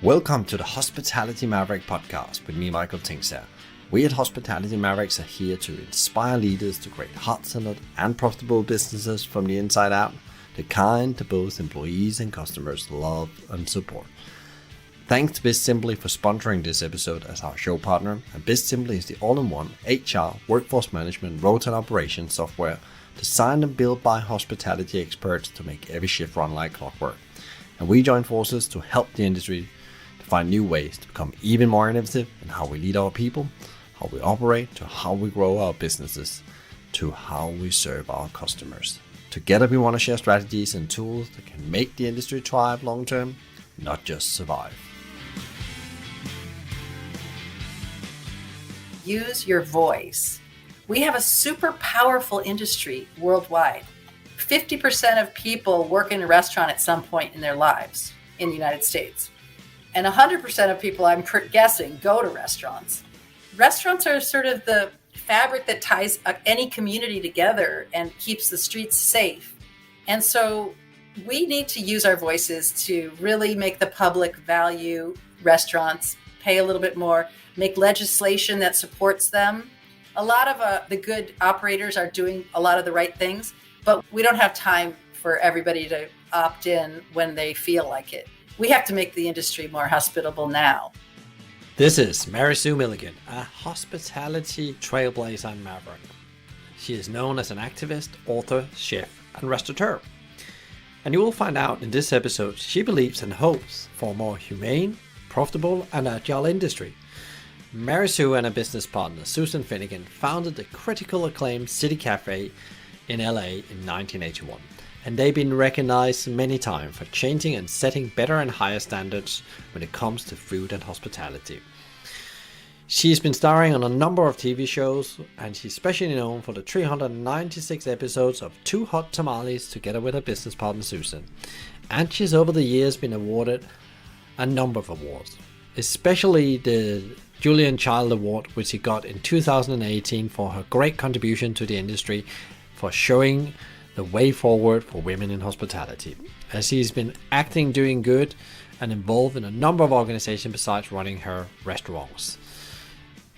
Welcome to the Hospitality Maverick podcast with me, Michael Tingsar. We at Hospitality Mavericks are here to inspire leaders to create hot-centered and profitable businesses from the inside out, the kind that both employees and customers love and support. Thanks to BizSimply for sponsoring this episode as our show partner. And BizSimply is the all-in-one HR, workforce management, rota and operations software designed and built by hospitality experts to make every shift run like clockwork. And we join forces to help the industry to find new ways to become even more innovative in how we lead our people, how we operate, to how we grow our businesses, to how we serve our customers. Together we want to share strategies and tools that can make the industry thrive long term, not just survive. Use your voice. We have a super powerful industry worldwide. 50% of people work in a restaurant at some point in their lives in the United States. And 100% of people, I'm guessing, go to restaurants. Restaurants are sort of the fabric that ties any community together and keeps the streets safe. And so we need to use our voices to really make the public value restaurants, pay a little bit more, make legislation that supports them. A lot of the good operators are doing a lot of the right things, but we don't have time for everybody to opt in when they feel like it. We have to make the industry more hospitable now. This is Sue Miliken, a hospitality trailblazer and maverick. She is known as an activist, author, chef, and restaurateur. And you will find out in this episode she believes and hopes for a more humane, profitable, and agile industry. Sue and her business partner Susan Feniger founded the critical acclaimed City Cafe in LA in 1981. And they've been recognized many times for changing and setting better and higher standards when it comes to food and hospitality. She's been starring on a number of TV shows, and she's especially known for the 396 episodes of Too Hot Tamales together with her business partner Susan. And she's over the years been awarded a number of awards, especially the Julian Child Award, which she got in 2018 for her great contribution to the industry for showing the way forward for women in hospitality, as she's been acting, doing good, and involved in a number of organizations besides running her restaurants.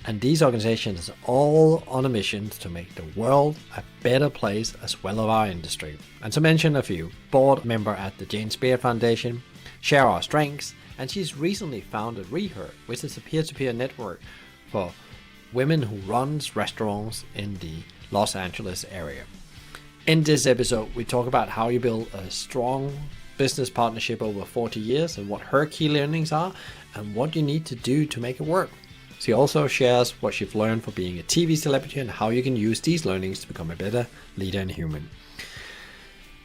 And these organizations are all on a mission to make the world a better place as well as our industry. And to mention a few, board member at the Jane Spear Foundation, Share Our Strengths, and she's recently founded Regenerative, which is a peer-to-peer network for women who runs restaurants in the Los Angeles area. In this episode, we talk about how you build a strong business partnership over 40 years and what her key learnings are and what you need to do to make it work. She also shares what she's learned for being a TV celebrity and how you can use these learnings to become a better leader and human.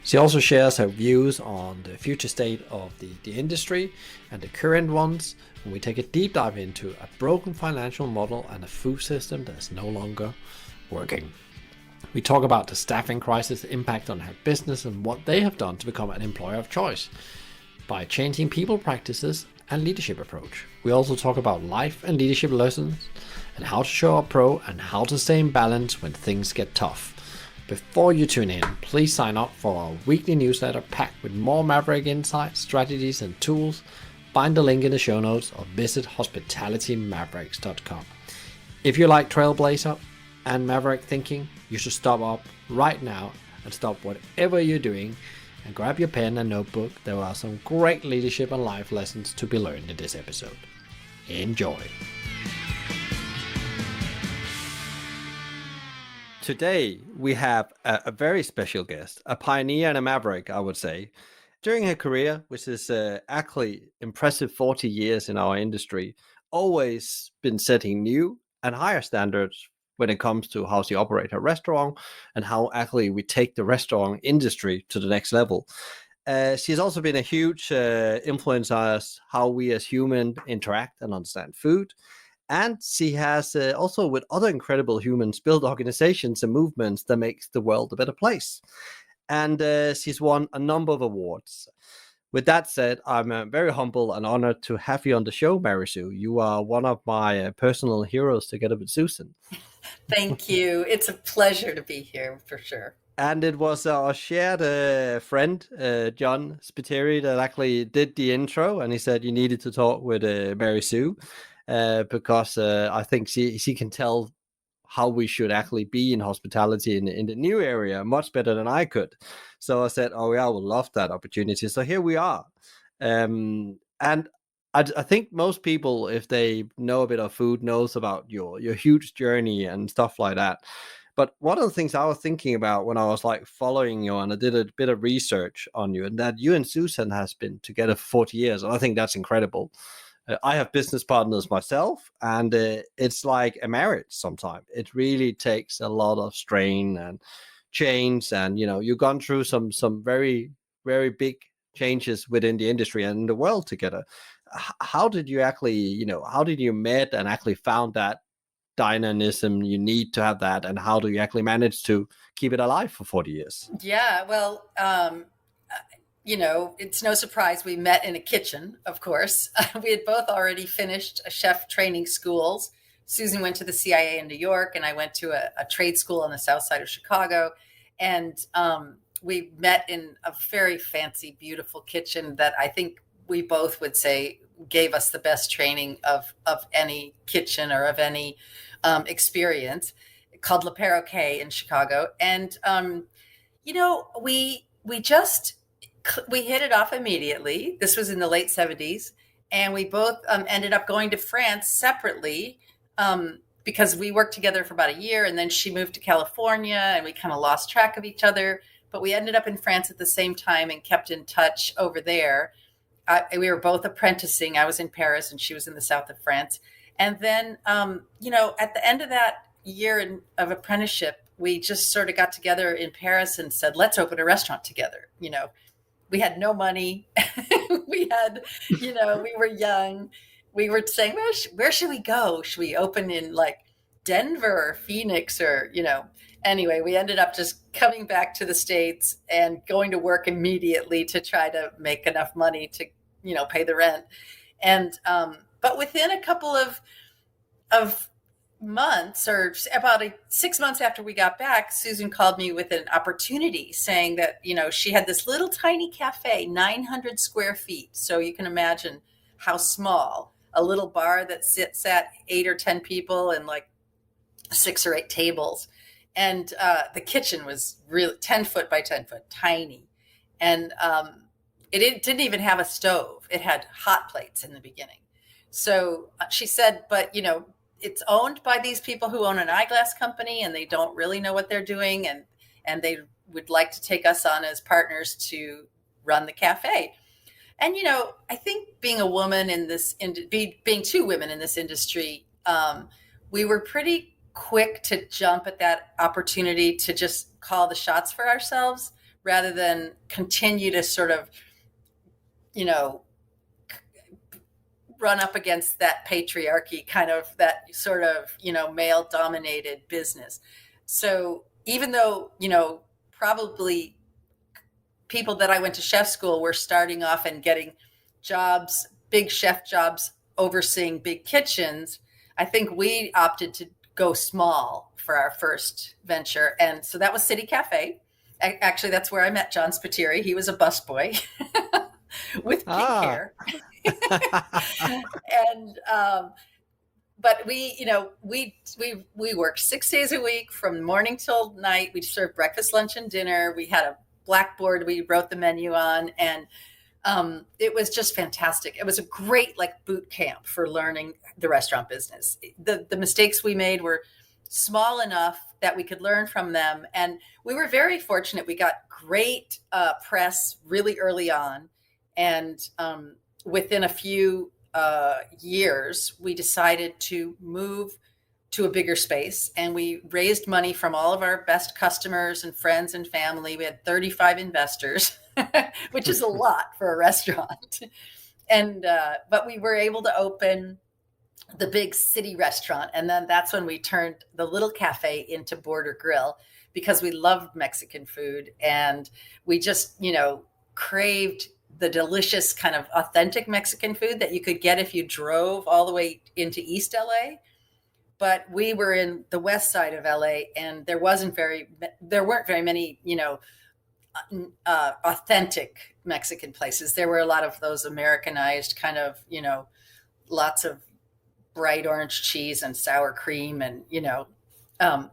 She also shares her views on the future state of the industry and the current ones, and we take a deep dive into a broken financial model and a food system that is no longer working. We talk about the staffing crisis impact on her business and what they have done to become an employer of choice by changing people practices and leadership approach. We also talk about life and leadership lessons and how to show up pro and how to stay in balance when things get tough. Before you tune in, please sign up for our weekly newsletter packed with more Maverick insights, strategies, and tools. Find the link in the show notes or visit hospitalitymavericks.com. If you like Trailblazer and Maverick thinking, you should stop up right now and stop whatever you're doing and grab your pen and notebook. There are some great leadership and life lessons to be learned in this episode. Enjoy. Today, we have a very special guest, a pioneer and a maverick, I would say. During her career, which is actually impressive 40 years in our industry, always been setting new and higher standards when it comes to how she operates her restaurant and how actually we take the restaurant industry to the next level. She's also been a huge influence on us, how we as humans interact and understand food. And she has also, with other incredible humans, built organizations and movements that makes the world a better place. And she's won a number of awards. With that said, I'm very humble and honored to have you on the show, Sue. You are one of my personal heroes together with Susan. Thank you. It's a pleasure to be here for sure. And it was our shared friend, John Spiteri, that actually did the intro, and he said you needed to talk with Mary Sue because I think she can tell how we should actually be in hospitality in the new area much better than I could. So I said, oh yeah, I would love that opportunity. So here we are. And I think most people, if they know a bit of food, knows about your huge journey and stuff like that. But one of the things I was thinking about when I was like following you and I did a bit of research on you, and that you and Susan has been together for 40 years. And I think that's incredible. I have business partners myself, and it's like a marriage sometimes. It really takes a lot of strain and change. And, you've gone through some very, very big changes within the industry and in the world together. How did you actually, how did you met and actually found that dynamism you need to have that, and how do you actually manage to keep it alive for 40 years? Yeah, well, it's no surprise we met in a kitchen, of course. We had both already finished chef training schools. Susan went to the CIA in New York, and I went to a trade school on the south side of Chicago. And we met in a very fancy, beautiful kitchen that I think we both would say gave us the best training of any kitchen or of any experience, called Le Perroquet in Chicago. And, we hit it off immediately. This was in the late 70s. And we both ended up going to France separately because we worked together for about a year. And then she moved to California and we kind of lost track of each other. But we ended up in France at the same time and kept in touch over there. We were both apprenticing. I was in Paris and she was in the south of France. And then, at the end of that year of apprenticeship, we just sort of got together in Paris and said, let's open a restaurant together. We had no money. We were young. We were saying, where should we go? Should we open in like Denver or Phoenix or, anyway, we ended up just coming back to the States and going to work immediately to try to make enough money to, pay the rent. And, but within a couple of months, or about 6 months after we got back, Susan called me with an opportunity saying that, she had this little tiny cafe, 900 square feet. So you can imagine how small, a little bar that sits at 8 or 10 people and like 6 or 8 tables. And the kitchen was really 10 foot by 10 foot, tiny. And it didn't even have a stove. It had hot plates in the beginning. So she said, but, it's owned by these people who own an eyeglass company and they don't really know what they're doing. And they would like to take us on as partners to run the cafe. And, I think being a woman in this, being two women in this industry, we were pretty quick to jump at that opportunity to just call the shots for ourselves rather than continue to sort of, run up against that patriarchy, kind of that sort of, male dominated business. So even though, probably people that I went to chef school were starting off and getting jobs, big chef jobs, overseeing big kitchens, I think we opted to go small for our first venture. And so that was City Cafe. Actually, that's where I met John Spiteri. He was a busboy with pink hair. And but we worked 6 days a week from morning till night. We served breakfast, lunch, and dinner. We had a blackboard we wrote the menu on, and it was just fantastic. It was a great boot camp for learning the restaurant business. The mistakes we made were small enough that we could learn from them, and we were very fortunate. We got great press really early on, and within a few years, we decided to move to a bigger space, and we raised money from all of our best customers and friends and family. We had 35 investors, which is a lot for a restaurant. And but we were able to open the big city restaurant, and then that's when we turned the little cafe into Border Grill because we loved Mexican food, and we just craved the delicious kind of authentic Mexican food that you could get if you drove all the way into East LA. but we were in the west side of LA, and there weren't very many, authentic Mexican places. There were a lot of those Americanized kind of, lots of bright orange cheese and sour cream, and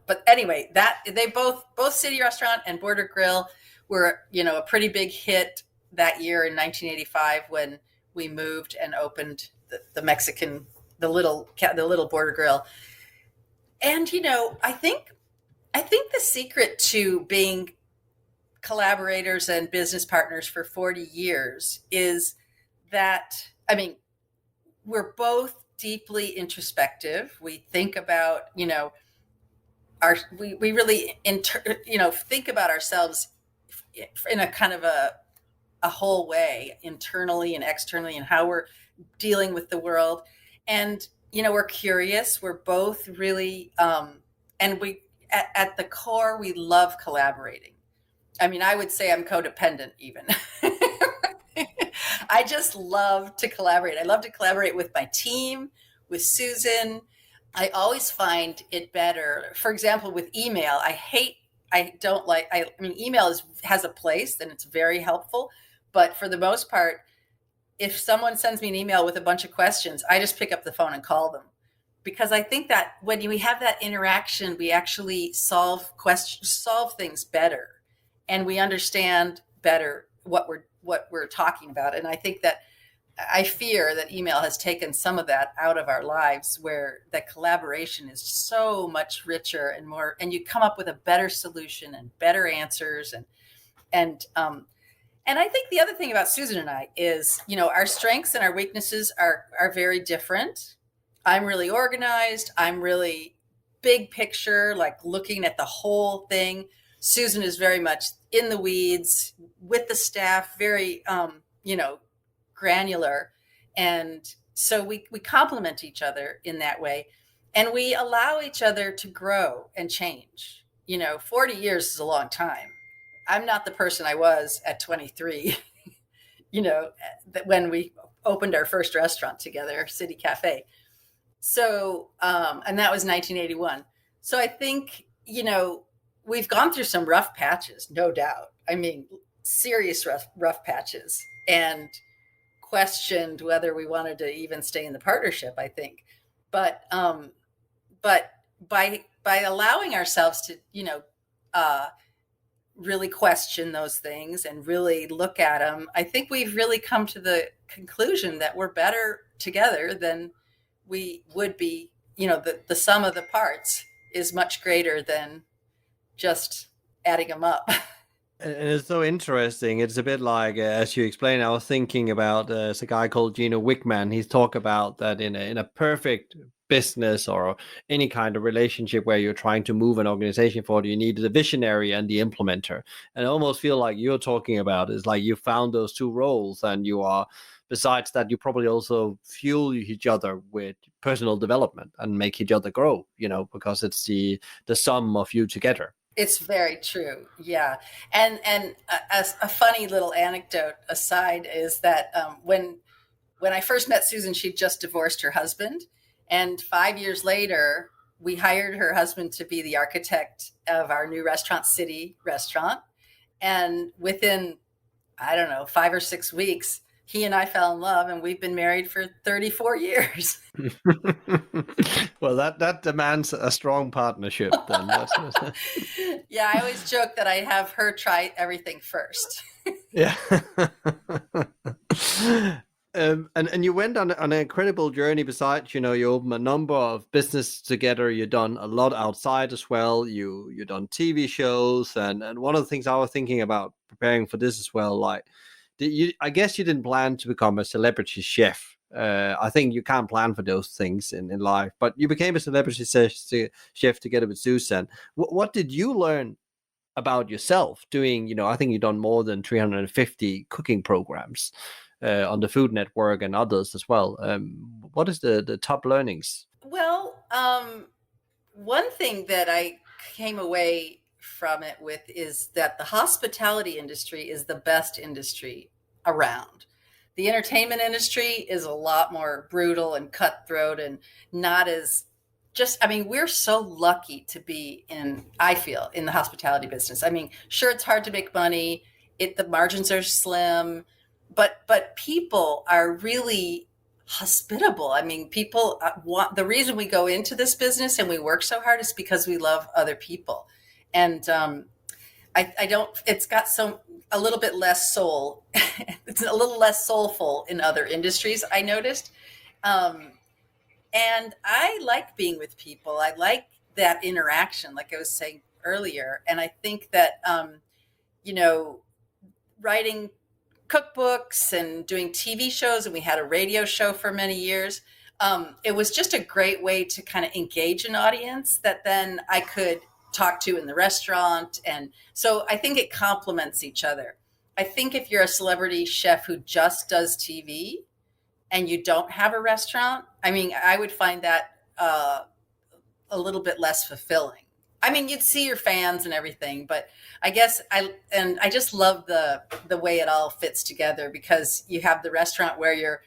but anyway, that they both City Restaurant and Border Grill were a pretty big hit that year in 1985 when we moved and opened the Mexican, the little Border Grill. And I think the secret to being collaborators and business partners for 40 years is that, we're both deeply introspective. We think about, we really, think about ourselves in a kind of a whole way, internally and externally, and how we're dealing with the world. And, we're curious. We're both really, and we, at the core, we love collaborating. I would say I'm codependent even. I just love to collaborate. I love to collaborate with my team, with Susan. I always find it better. For example, with email, email has a place and it's very helpful. But for the most part, if someone sends me an email with a bunch of questions, I just pick up the phone and call them. Because I think that when we have that interaction, we actually solve things better, and we understand better what we're talking about. And I think that I fear that email has taken some of that out of our lives, where that collaboration is so much richer and more, and you come up with a better solution and better answers. And I think the other thing about Susan and I is, our strengths and our weaknesses are very different. I'm really organized. I'm really big picture, like looking at the whole thing. Susan is very much in the weeds with the staff, very, granular. And so we complement each other in that way. And we allow each other to grow and change. 40 years is a long time. I'm not the person I was at 23, when we opened our first restaurant together, City Cafe. So, and that was 1981. So I think, we've gone through some rough patches, no doubt. Serious rough patches, and questioned whether we wanted to even stay in the partnership, I think. But by allowing ourselves to, really question those things and really look at them, I think we've really come to the conclusion that we're better together than we would be. The sum of the parts is much greater than just adding them up. And it's so interesting. It's a bit like, as you explained, I was thinking about there's a guy called Gino Wickman. He's talked about that in a perfect business or any kind of relationship where you're trying to move an organization forward, you need the visionary and the implementer. And I almost feel like you're talking about is like you found those two roles, and you are, besides that, you probably also fuel each other with personal development and make each other grow, because it's the sum of you together. It's very true. Yeah. And a funny little anecdote aside is that when I first met Susan, she'd just divorced her husband. And 5 years later, we hired her husband to be the architect of our new restaurant, City Restaurant. And within, 5 or 6 weeks, he and I fell in love, and we've been married for 34 years. Well, that demands a strong partnership then. Yeah, I always joke that I have her try everything first. Yeah. And you went on an incredible journey. Besides, you opened a number of business together. You've done a lot outside as well. You've done TV shows, and one of the things I was thinking about preparing for this as well, like, I guess you didn't plan to become a celebrity chef. I think you can't plan for those things in life, but you became a celebrity chef together with Susan. What did you learn about yourself doing? I think you've done more than 350 cooking programs on the Food Network and others as well. What is the top learnings? Well, one thing that I came away from it with is that the hospitality industry is the best industry around. The entertainment industry is a lot more brutal and cutthroat and not as I mean, we're so lucky to be I feel, in the hospitality business. I mean, sure, it's hard to make money. The margins are slim, but people are really hospitable. I mean, people the reason we go into this business and we work so hard is because we love other people. And I don't, it's got a little bit less soul. It's a little less soulful in other industries, I noticed. And I like being with people. I like that interaction, like I was saying earlier. And I think that, you know, writing cookbooks and doing TV shows, and we had a radio show for many years. It was just a great way to kind of engage an audience that then I could talk to in the restaurant. And so I think it complements each other. I think if you're a celebrity chef who just does TV and you don't have a restaurant, I mean, I would find that a little bit less fulfilling. I mean, you'd see your fans and everything, but I guess I just love the way it all fits together, because you have the restaurant where you're,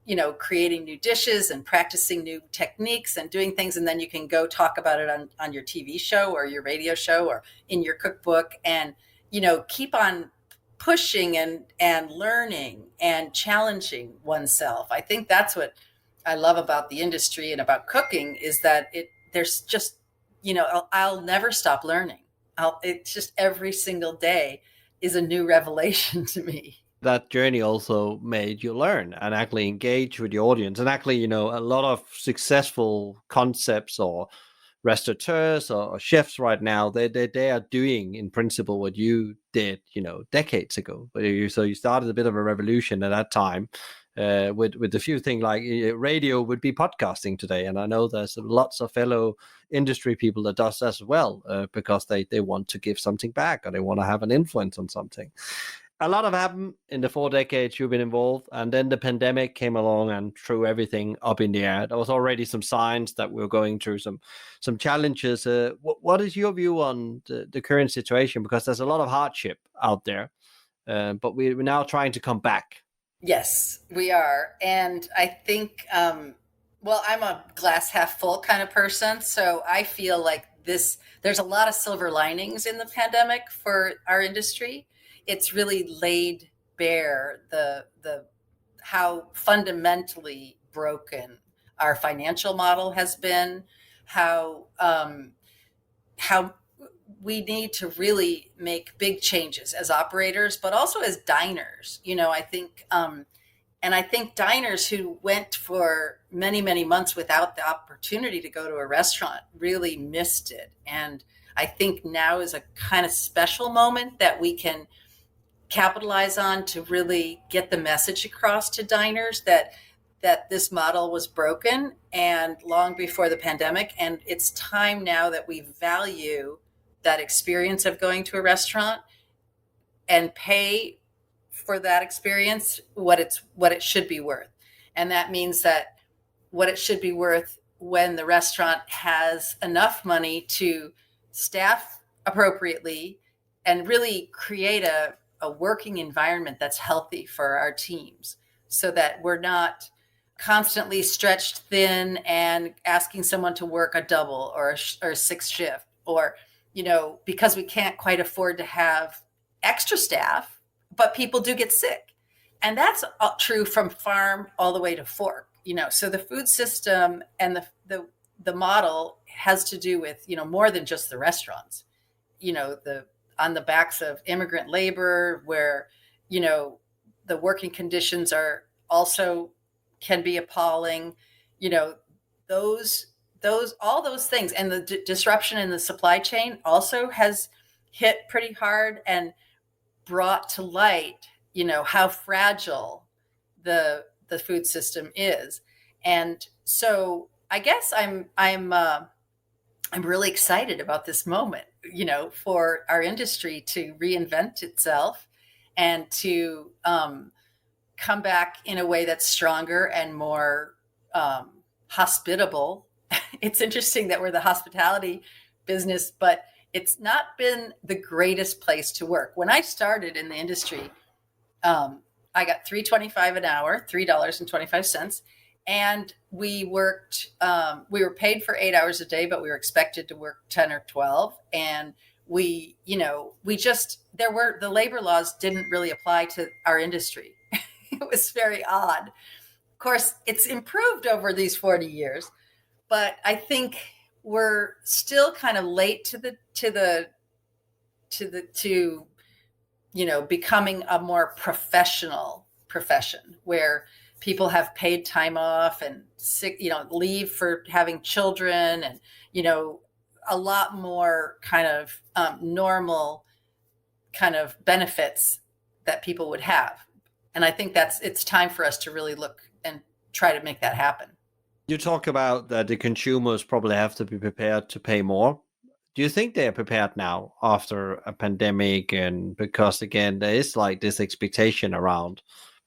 you know, creating new dishes and practicing new techniques and doing things. And then you can go talk about it on your TV show or your radio show or in your cookbook, and, you know, keep on pushing and learning and challenging oneself. I think that's what I love about the industry and about cooking, is that there's just, you know, I'll never stop learning. It's just every single day is a new revelation to me. That journey also made you learn and actually engage with the audience. And actually, you know, a lot of successful concepts or restaurateurs or chefs right now, they are doing in principle what you did, you know, decades ago. So you started a bit of a revolution at that time. With a few things like radio would be podcasting today, and I know there's lots of fellow industry people that does as well, because they want to give something back, or they want to have an influence on something. A lot have happened in the 4 decades you've been involved, and then the pandemic came along and threw everything up in the air. There was already some signs that we were going through some challenges. What is your view on the current situation? Because there's a lot of hardship out there, but we're now trying to come back. Yes, we are. And I think, well, I'm a glass half full kind of person. So I feel like there's a lot of silver linings in the pandemic for our industry. It's really laid bare the how fundamentally broken our financial model has been, how we need to really make big changes as operators, but also as diners. You know, I think, and I think diners who went for many, many months without the opportunity to go to a restaurant really missed it. And I think now is a kind of special moment that we can capitalize on to really get the message across to diners that this model was broken, and long before the pandemic. And it's time now that we value that experience of going to a restaurant and pay for that experience what it should be worth. And that means that what it should be worth when the restaurant has enough money to staff appropriately and really create a working environment that's healthy for our teams, so that we're not constantly stretched thin and asking someone to work a double or a sixth shift, or, you know, because we can't quite afford to have extra staff, but people do get sick. And that's true from farm all the way to fork, you know. So the food system and the model has to do with, you know, more than just the restaurants, you know, on the backs of immigrant labor, where, you know, the working conditions are also can be appalling, you know, all those things. And the disruption in the supply chain also has hit pretty hard and brought to light, you know, how fragile the food system is. And so I guess I'm really excited about this moment, you know, for our industry to reinvent itself and to come back in a way that's stronger and more hospitable. It's interesting that we're the hospitality business, but it's not been the greatest place to work. When I started in the industry, I got $3.25 an hour, $3.25. and we were paid for 8 hours a day, but we were expected to work 10 or 12. And the labor laws didn't really apply to our industry. It was very odd. Of course, it's improved over these 40 years, but I think we're still kind of late to becoming a more professional profession where people have paid time off and sick, leave for having children, and a lot more kind of normal kind of benefits that people would have. And I think it's time for us to really look and try to make that happen. You talk about that the consumers probably have to be prepared to pay more. Do you think they are prepared now after a pandemic? And because again, there is like this expectation around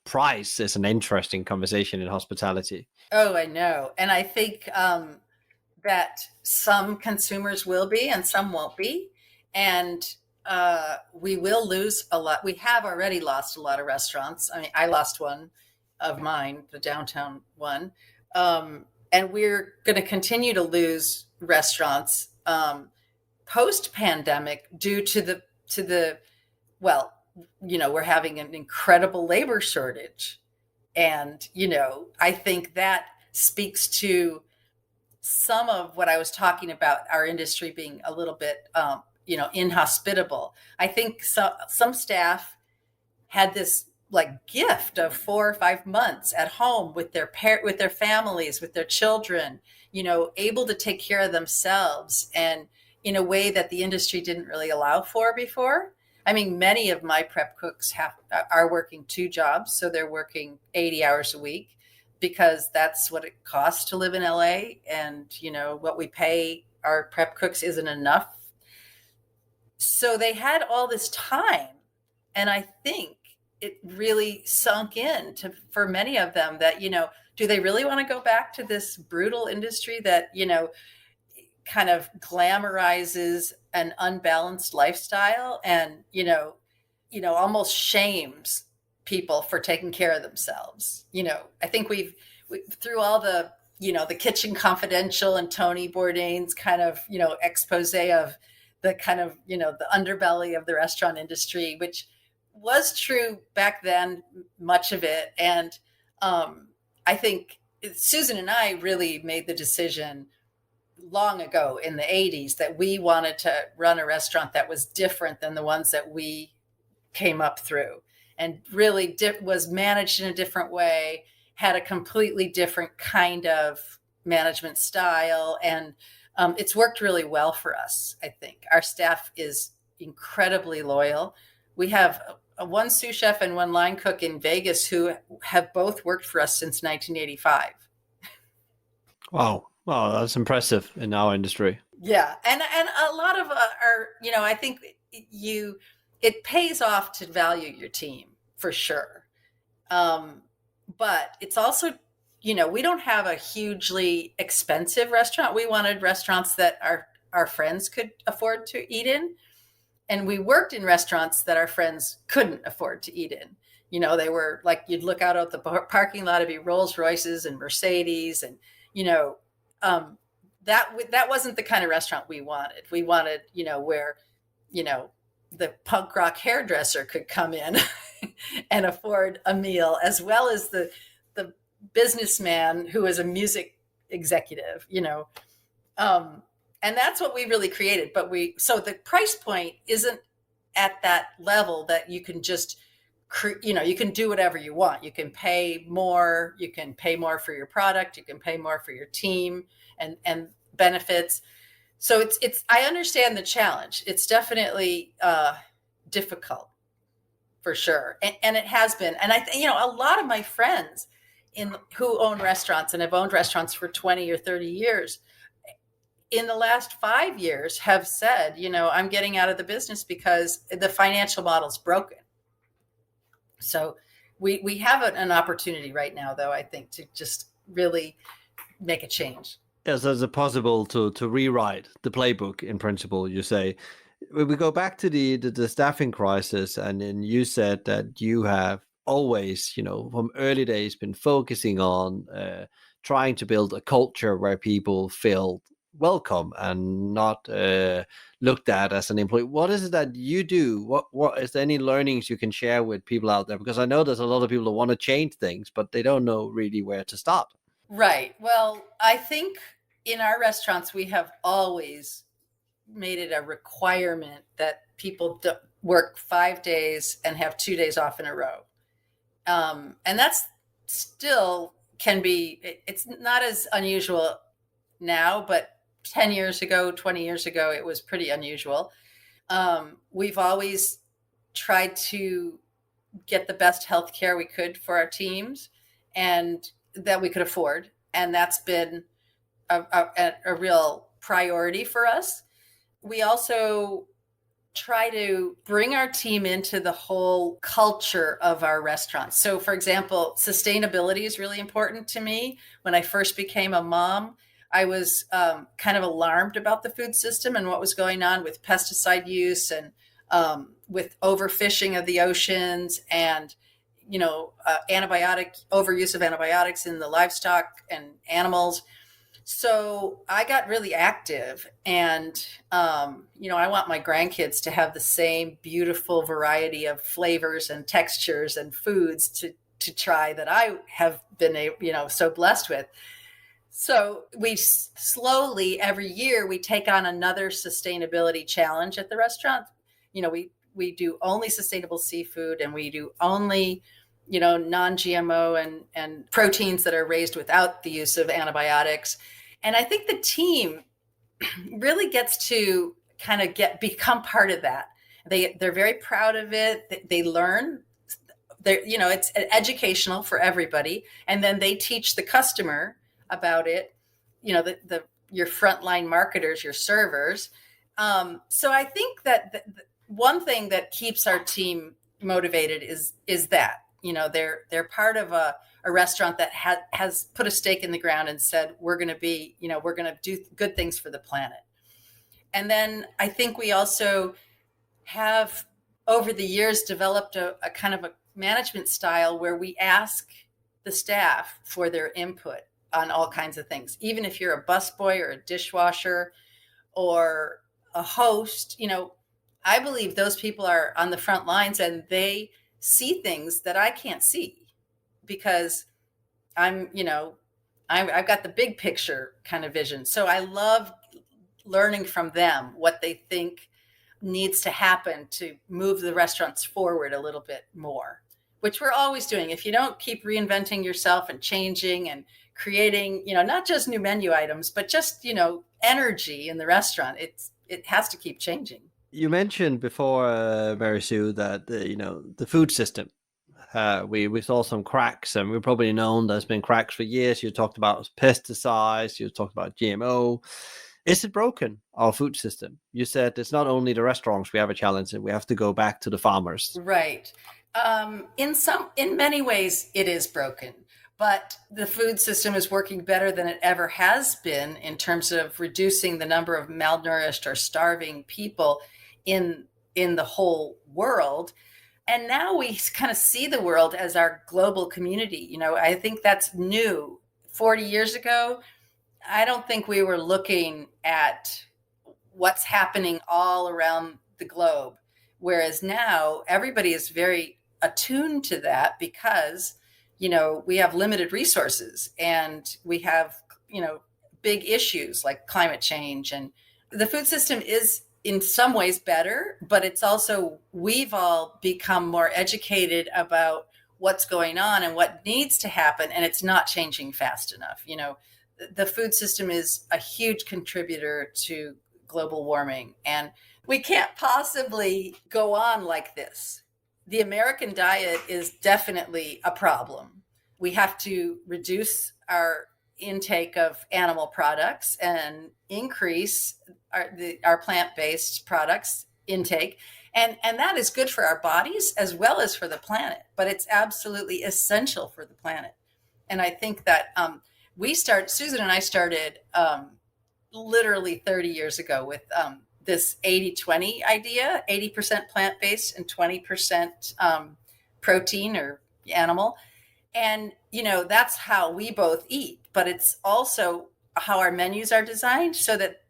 price is an interesting conversation in hospitality. Oh, I know. And I think that some consumers will be and some won't be. And we will lose a lot. We have already lost a lot of restaurants. I mean, I lost one of mine, the downtown one. And we're going to continue to lose restaurants post-pandemic due to we're having an incredible labor shortage. And, I think that speaks to some of what I was talking about, our industry being a little bit, inhospitable. I think some staff had this like gift of 4 or 5 months at home with their with their families, with their children, able to take care of themselves, and in a way that the industry didn't really allow for before. I mean, many of my prep cooks are working 2 jobs, so they're working 80 hours a week because that's what it costs to live in LA, and what we pay our prep cooks isn't enough. So they had all this time, and I think it really sunk in for many of them that, do they really want to go back to this brutal industry that, kind of glamorizes an unbalanced lifestyle and, almost shames people for taking care of themselves. I think we through all the, the Kitchen Confidential and Tony Bourdain's kind of, expose of the kind of, the underbelly of the restaurant industry, which was true back then, much of it. And I think Susan and I really made the decision long ago in the 80s that we wanted to run a restaurant that was different than the ones that we came up through, and really was managed in a different way, had a completely different kind of management style. And it's worked really well for us. I think our staff is incredibly loyal. We have one sous chef and one line cook in Vegas who have both worked for us since 1985. Wow. Wow, that's impressive in our industry. Yeah. And a lot of I think it pays off to value your team for sure. But it's also, we don't have a hugely expensive restaurant. We wanted restaurants that our friends could afford to eat in. And we worked in restaurants that our friends couldn't afford to eat in. They were like, you'd look out at the parking lot, it'd be Rolls Royces and Mercedes. And, that wasn't the kind of restaurant we wanted. We wanted, where, the punk rock hairdresser could come in and afford a meal, as well as the businessman who is a music executive, and that's what we really created. So the price point isn't at that level that you can just, you can do whatever you want. You can pay more. You can pay more for your product. You can pay more for your team and benefits. So I understand the challenge. It's definitely difficult for sure. And it has been. And a lot of my friends who own restaurants and have owned restaurants for 20 or 30 years, in the last 5 years have said, I'm getting out of the business because the financial model's broken. So we have an opportunity right now, though, I think, to just really make a change. Yes, so is it possible to rewrite the playbook in principle, you say? When we go back to the staffing crisis, and then you said that you have always, from early days been focusing on trying to build a culture where people feel welcome and not looked at as an employee. What is it that you do? What is there any learnings you can share with people out there? Because I know there's a lot of people that want to change things, but they don't know really where to start. Right. Well, I think in our restaurants, we have always made it a requirement that people work 5 days and have 2 days off in a row. And that's still can be, it's not as unusual now, but 10 years ago, 20 years ago, it was pretty unusual. We've always tried to get the best health care we could for our teams and that we could afford. And that's been a real priority for us. We also try to bring our team into the whole culture of our restaurants. So, for example, sustainability is really important to me. When I first became a mom, I was kind of alarmed about the food system and what was going on with pesticide use and with overfishing of the oceans and antibiotic overuse of antibiotics in the livestock and animals. So I got really active and, I want my grandkids to have the same beautiful variety of flavors and textures and foods to try that I have been, so blessed with. So we slowly every year we take on another sustainability challenge at the restaurant. We do only sustainable seafood and we do only non-GMO and proteins that are raised without the use of antibiotics. And I think the team really gets to kind of become part of that. They're very proud of it. They learn. It's educational for everybody. And then they teach the customer about it. Your frontline marketers, your servers. So I think that one thing that keeps our team motivated is that. They're part of a restaurant that has put a stake in the ground and said, we're going to do good things for the planet. And then I think we also have over the years developed a kind of a management style where we ask the staff for their input on all kinds of things. Even if you're a busboy or a dishwasher or a host, I believe those people are on the front lines and they see things that I can't see because I've got the big picture kind of vision. So I love learning from them what they think needs to happen to move the restaurants forward a little bit more, which we're always doing. If you don't keep reinventing yourself and changing and creating, not just new menu items, but just, energy in the restaurant, it has to keep changing. You mentioned before, Mary Sue, that the food system. We saw some cracks, and we've probably known there's been cracks for years. You talked about pesticides. You talked about GMO. Is it broken, our food system? You said it's not only the restaurants we have a challenge, and we have to go back to the farmers. Right. In many ways, it is broken. But the food system is working better than it ever has been in terms of reducing the number of malnourished or starving people in the whole world. And now we kind of see the world as our global community. I think that's new. 40 years ago, I don't think we were looking at what's happening all around the globe. Whereas now everybody is very attuned to that because, we have limited resources and we have, big issues like climate change. And the food system is in some ways better, but it's also, we've all become more educated about what's going on and what needs to happen. And it's not changing fast enough. The food system is a huge contributor to global warming, and we can't possibly go on like this. The American diet is definitely a problem. We have to reduce our intake of animal products and increase our plant-based products intake. And that is good for our bodies as well as for the planet, but it's absolutely essential for the planet. And I think that Susan and I started literally 30 years ago with this 80-20 idea, 80% plant-based and 20% protein or animal. And, that's how we both eat, but it's also how our menus are designed so that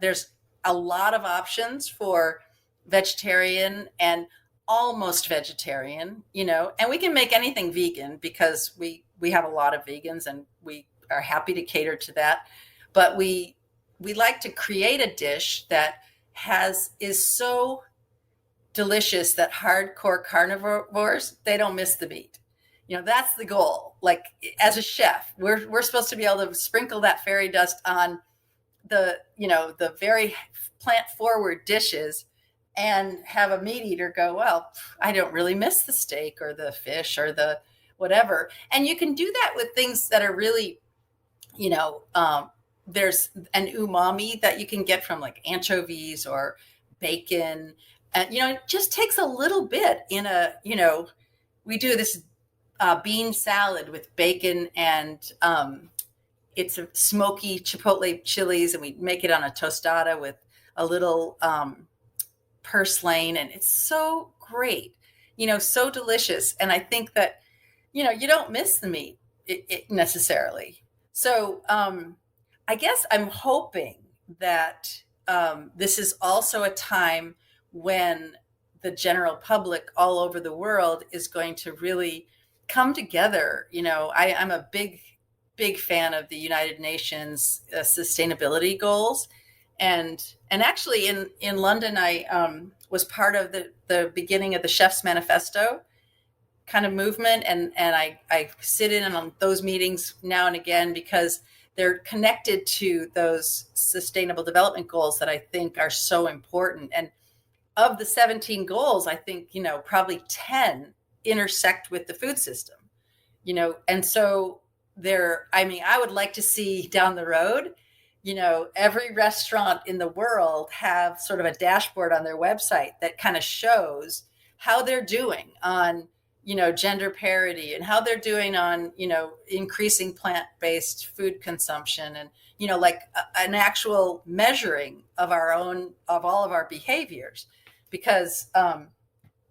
there's a lot of options for vegetarian and almost vegetarian, and we can make anything vegan because we have a lot of vegans and we are happy to cater to that. But we like to create a dish that is so delicious that hardcore carnivores, they don't miss the meat. That's the goal. Like, as a chef, we're supposed to be able to sprinkle that fairy dust on the very plant forward dishes and have a meat eater go, well, I don't really miss the steak or the fish or the whatever. And you can do that with things that are really, there's an umami that you can get from like anchovies or bacon. And, it just takes a little bit we do this bean salad with bacon and it's a smoky chipotle chilies, and we make it on a tostada with a little purslane, and it's so great, so delicious. And I think that, you don't miss the meat necessarily. So I guess I'm hoping that this is also a time when the general public all over the world is going to really come together. I'm a big fan of the United Nations sustainability goals. And actually in London, I was part of the beginning of the Chef's Manifesto kind of movement. And I sit in on those meetings now and again because they're connected to those sustainable development goals that I think are so important. And of the 17 goals, I think, probably 10 intersect with the food system, and so I would like to see down the road, every restaurant in the world have sort of a dashboard on their website that kind of shows how they're doing on, gender parity and how they're doing on, increasing plant-based food consumption and, like an actual measuring of all of our behaviors, because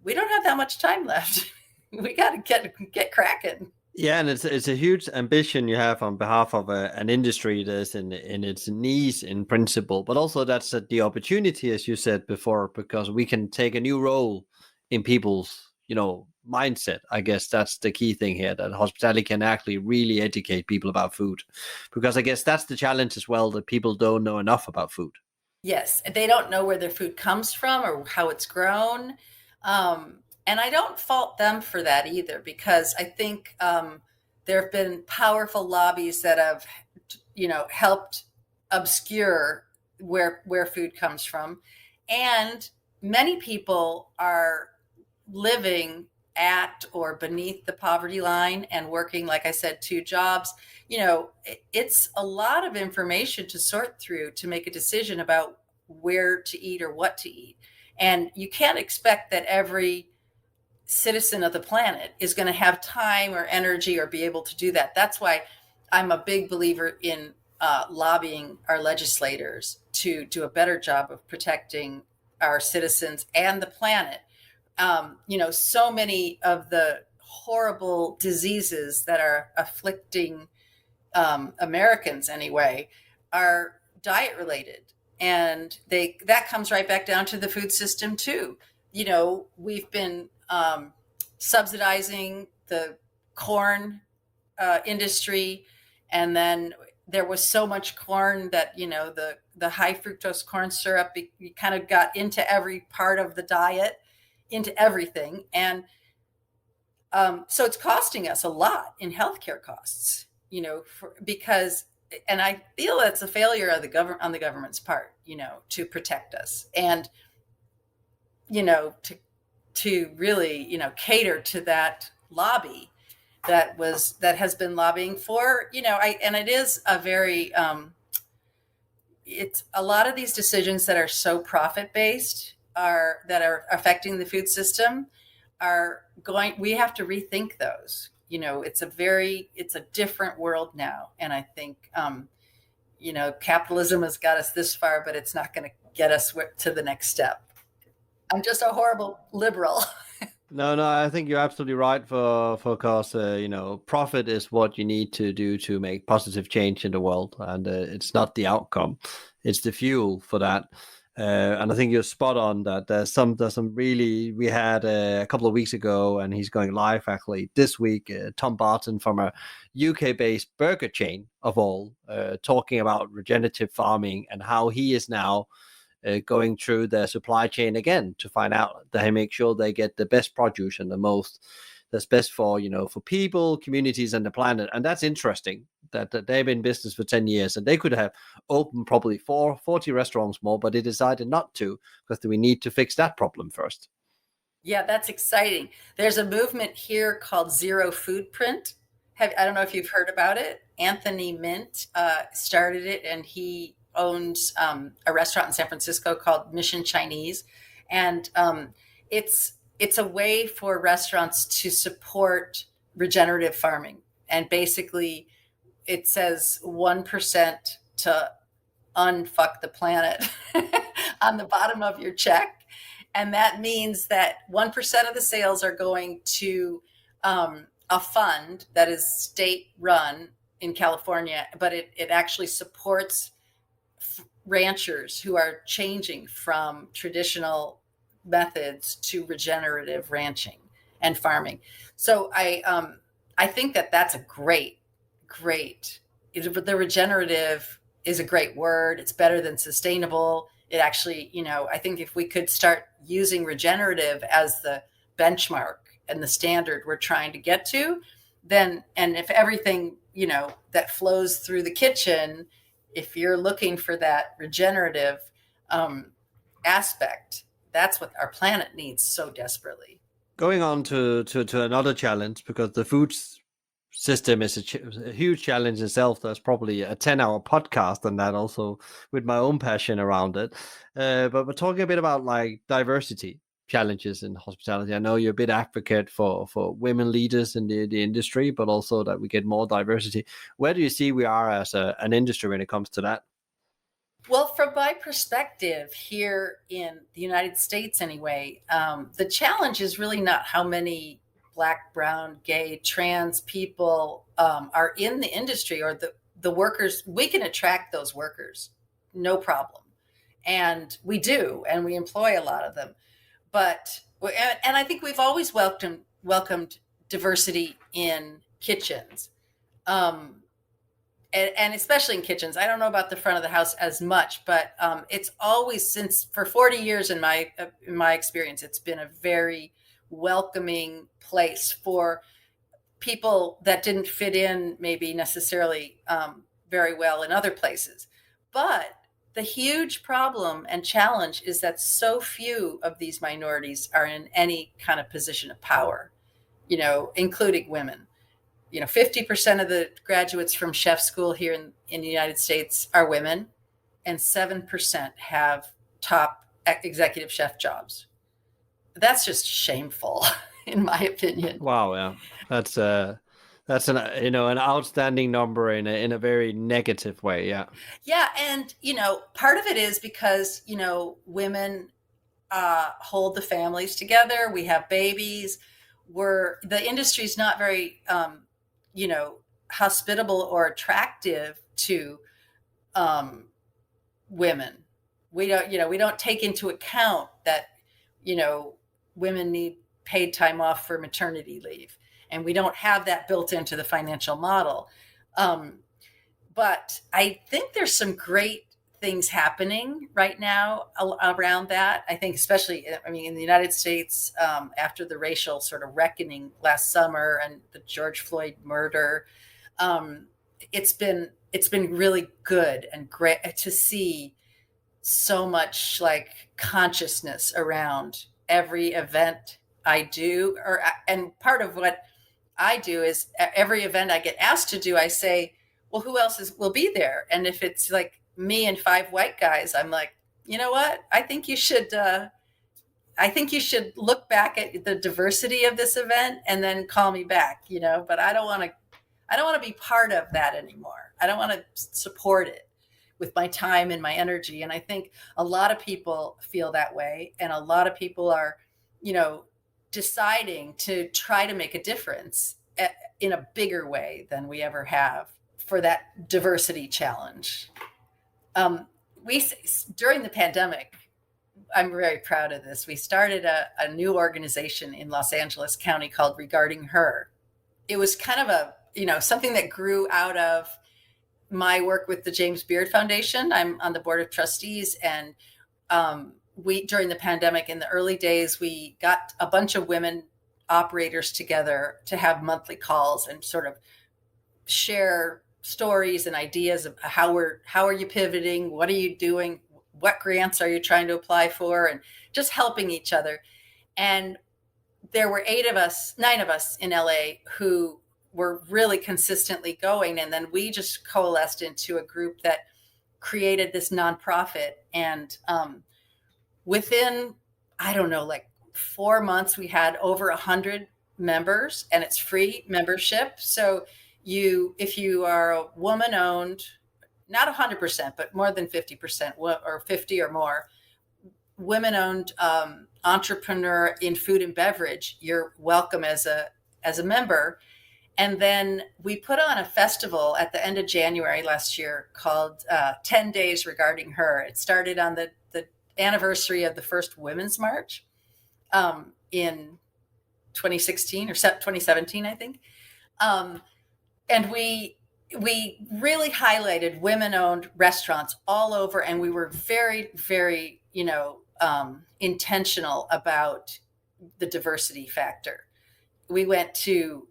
we don't have that much time left. We got to get cracking. Yeah, and it's a huge ambition you have on behalf of an industry that's in its knees in principle, but also that's the opportunity, as you said before, because we can take a new role in people's mindset. I guess that's the key thing here, that hospitality can actually really educate people about food, because I guess that's the challenge as well, that people don't know enough about food. Yes, they don't know where their food comes from or how it's grown. And I don't fault them for that either, because I think there have been powerful lobbies that have, helped obscure where food comes from. And many people are living at or beneath the poverty line and working, like I said, 2 jobs. It's a lot of information to sort through to make a decision about where to eat or what to eat. And you can't expect that every citizen of the planet is going to have time or energy or be able to do that. That's why I'm a big believer in lobbying our legislators to do a better job of protecting our citizens and the planet. So many of the horrible diseases that are afflicting Americans anyway are diet related, and that comes right back down to the food system too. We've been subsidizing the corn industry, and then there was so much corn that the high fructose corn syrup kind of got into every part of the diet, into everything, and so it's costing us a lot in healthcare costs, because, and I feel that's a failure of on the government's part, to protect us and, to really, cater to that lobby that has been lobbying for, and it is a very, it's a lot of these decisions that are so profit based that are affecting the food system we have to rethink those. It's a different world now. And I think, capitalism has got us this far, but it's not going to get us to the next step. I'm just a horrible liberal. No, no, I think you're absolutely right for cause profit is what you need to do to make positive change in the world, and it's not the outcome, it's the fuel for that. And I think you're spot on that there's some really we had a couple of weeks ago, and he's going live actually this week. Tom Barton from a UK-based burger chain of all, talking about regenerative farming and how he is now going through their supply chain again to find out that they make sure they get the best produce and the most that's best for for people, communities, and the planet. And that's interesting that they've been in business for 10 years, and they could have opened probably 40 restaurants more, but they decided not to because we need to fix that problem first. Yeah, that's exciting. There's a movement here called Zero Food Print. I don't know if you've heard about it. Anthony Mint started it, and he owns a restaurant in San Francisco called Mission Chinese, and it's a way for restaurants to support regenerative farming. And basically, it says 1% to unfuck the planet on the bottom of your check. And that means that 1% of the sales are going to a fund that is state run in California, but it actually supports ranchers who are changing from traditional methods to regenerative ranching and farming. So I think that that's a great. The regenerative is a great word. It's better than sustainable. It actually, I think if we could start using regenerative as the benchmark and the standard we're trying to get to, then, and if everything, that flows through the kitchen, if you're looking for that regenerative aspect, that's what our planet needs so desperately. Going on to another challenge, because the food system is a huge challenge itself. There's probably a 10-hour podcast on that also, with my own passion around it. But we're talking a bit about like diversity challenges in hospitality. I know you're a bit advocate for women leaders in the industry, but also that we get more diversity. Where do you see we are as an industry when it comes to that? Well, from my perspective here in the United States, anyway, the challenge is really not how many Black, brown, gay, trans people are in the industry, or the workers. We can attract those workers, no problem. And we do, and we employ a lot of them. But, and I think we've always welcomed diversity in kitchens. Um, and especially in kitchens. I don't know about the front of the house as much, but it's always, since for 40 years in my experience, it's been a very welcoming place for people that didn't fit in maybe necessarily very well in other places. But the huge problem and challenge is that so few of these minorities are in any kind of position of power, including women. 50% of the graduates from chef school here in the United States are women, and 7% have top executive chef jobs. That's just shameful, in my opinion. Wow, yeah, that's an an outstanding number in a very negative way. Yeah. Yeah. And, part of it is because, women hold the families together. We have babies. The industry's not very, hospitable or attractive to women. We don't take into account that, women need paid time off for maternity leave, and we don't have that built into the financial model. But I think there's some great things happening right now around that. I think, especially, in the United States, after the racial sort of reckoning last summer and the George Floyd murder, it's been really good and great to see so much like consciousness around every event I do. And part of what I do is every event I get asked to do, I say, well, who else will be there? And if it's like me and 5 white guys, I'm like, you know what? I think you should look back at the diversity of this event and then call me back, but I don't want to be part of that anymore. I don't want to support it with my time and my energy. And I think a lot of people feel that way. And a lot of people are, deciding to try to make a difference in a bigger way than we ever have for that diversity challenge. We during the pandemic, I'm very proud of this. We started a new organization in Los Angeles County called Regarding Her. It was kind of a, something that grew out of my work with the James Beard Foundation. I'm on the board of trustees, and we, during the pandemic, in the early days, we got a bunch of women operators together to have monthly calls and sort of share stories and ideas of how are you pivoting? What are you doing? What grants are you trying to apply for? And just helping each other. And there were 9 of us in LA who were really consistently going. And then we just coalesced into a group that created this nonprofit. And within, I don't know, like 4 months, we had over 100 members, and it's free membership. So if you are a woman owned, not 100%, but more than 50% or 50 or more women owned entrepreneur in food and beverage, you're welcome as a member. And then we put on a festival at the end of January last year called 10 Days Regarding Her. It started on the anniversary of the first Women's March in 2016 or 2017, I think. And we really highlighted women-owned restaurants all over, and we were very, very, intentional about the diversity factor. We went to,